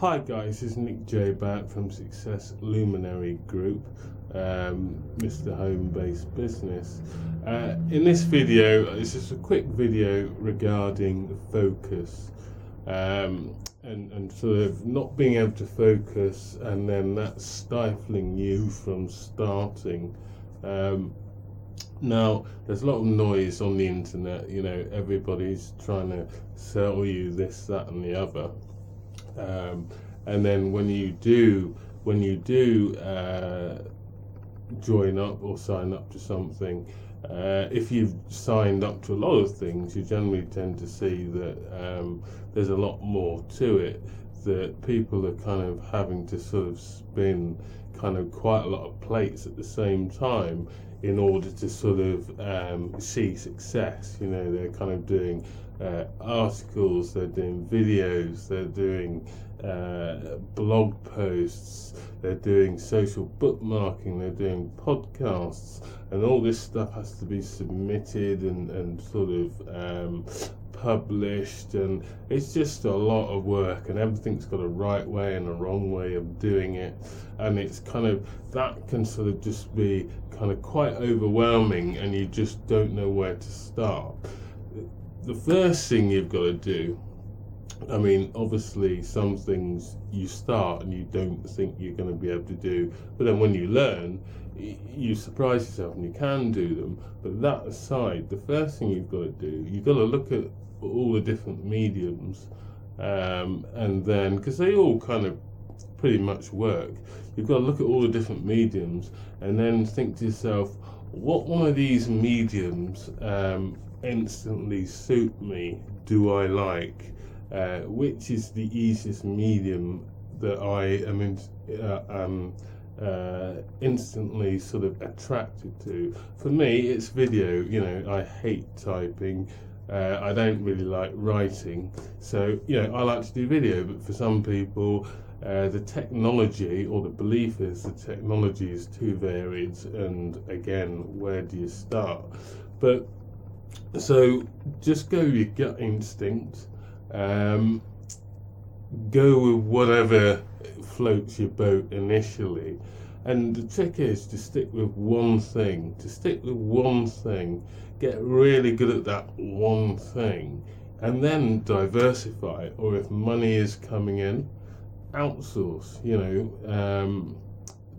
Hi guys, this is Nick J back from Success Luminary Group, Mr. Home-Based Business. In this video, it's just a quick video regarding focus and sort of not being able to focus, and then that stifling you from starting. Now, there's a lot of noise on the internet, everybody's trying to sell you this, that and the other. And then when you do join up or sign up to something, if you've signed up to a lot of things, you generally tend to see that there's a lot more to it, that people are kind of having to sort of spin kind of quite a lot of plates at the same time in order to sort of see success. They're kind of doing articles, they're doing videos, they're doing blog posts, they're doing social bookmarking, they're doing podcasts, and all this stuff has to be submitted and sort of published, and it's just a lot of work, and everything's got a right way and a wrong way of doing it, and it's kind of, that can sort of just be kind of quite overwhelming, and you just don't know where to start. The first thing you've got to do, obviously some things you start and you don't think you're going to be able to do, but then when you learn, you surprise yourself and you can do them. But that aside, the first thing you've got to do, you've got to look at all the different mediums, and then, because they all kind of pretty much work, you've got to look at all the different mediums and then think to yourself, what one of these mediums instantly suit me, do I like? Which is the easiest medium that I am instantly sort of attracted to? For me, it's video. I hate typing. I don't really like writing. So, I like to do video, but for some people, the technology, or the belief is the technology is too varied, and again, where do you start? But so just go with your gut instinct. Go with whatever floats your boat initially, and the trick is to stick with one thing. Get really good at that one thing, and then diversify. Or if money is coming in, outsource.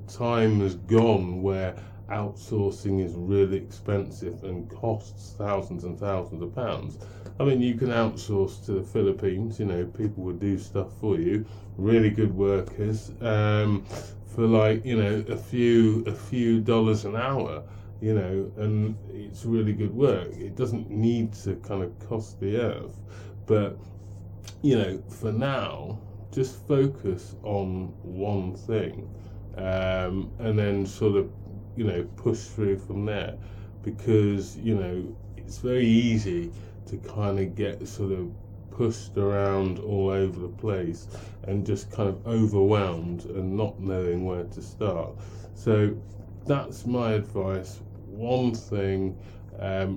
Time has gone where outsourcing is really expensive and costs thousands and thousands of pounds. You can outsource to the Philippines. People will do stuff for you, really good workers, for like a few dollars an hour, and it's really good work. It doesn't need to kind of cost the earth, but for now, just focus on one thing, and then sort of push through from there, because it's very easy to kind of get sort of pushed around all over the place and just kind of overwhelmed and not knowing where to start. So that's my advice. One thing,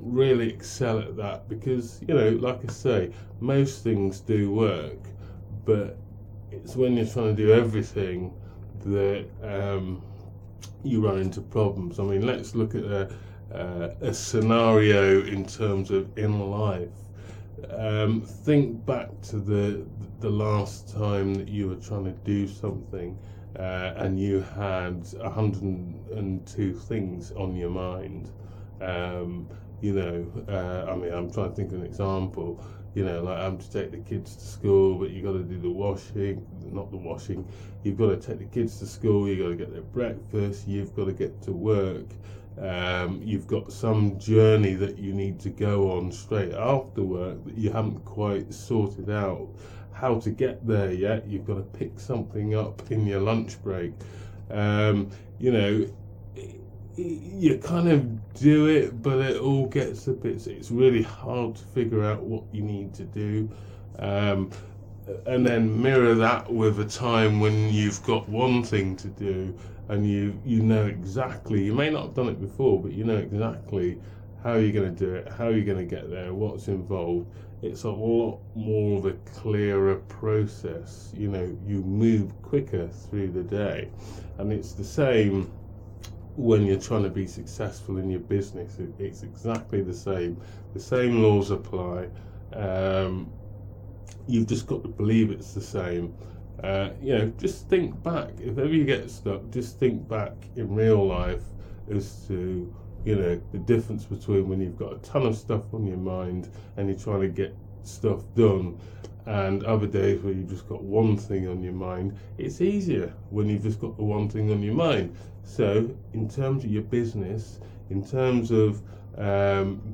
really excel at that, because like I say, most things do work, but it's when you're trying to do everything that you run into problems. Let's look at a scenario in terms of in life. Think back to the last time that you were trying to do something, and you had 102 things on your mind. I'm trying to think of an example. Like I'm to take the kids to school, but you got to do you've got to take the kids to school, you got to get their breakfast, you've got to get to work, you've got some journey that you need to go on straight after work that you haven't quite sorted out how to get there yet. You've got to pick something up in your lunch break. You kind of do it, but it all gets it's really hard to figure out what you need to do, and then mirror that with a time when you've got one thing to do, and you know exactly, you may not have done it before, but you know exactly how are you going to do it, how are you going to get there, what's involved. It's a lot more of a clearer process. You know, you move quicker through the day, and it's the same when you're trying to be successful in your business. It's exactly the same. The same laws apply. You've just got to believe it's the same. You know, just think back. If ever you get stuck, just think back in real life as to, you know, the difference between when you've got a ton of stuff on your mind and you're trying to get stuff done, and other days where you've just got one thing on your mind. It's easier when you've just got the one thing on your mind. So in terms of your business, in terms of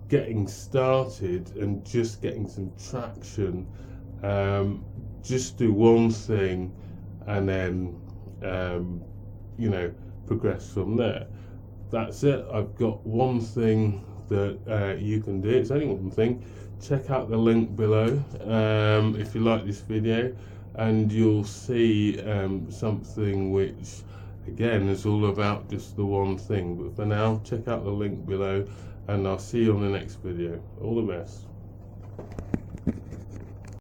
getting started and just getting some traction, just do one thing and then you know, progress from there. That's it. I've got one thing that you can do. It's only one thing. Check out the link below if you like this video, and you'll see something which again is all about just the one thing. But for now, check out the link below, and I'll see you on the next video. All the best.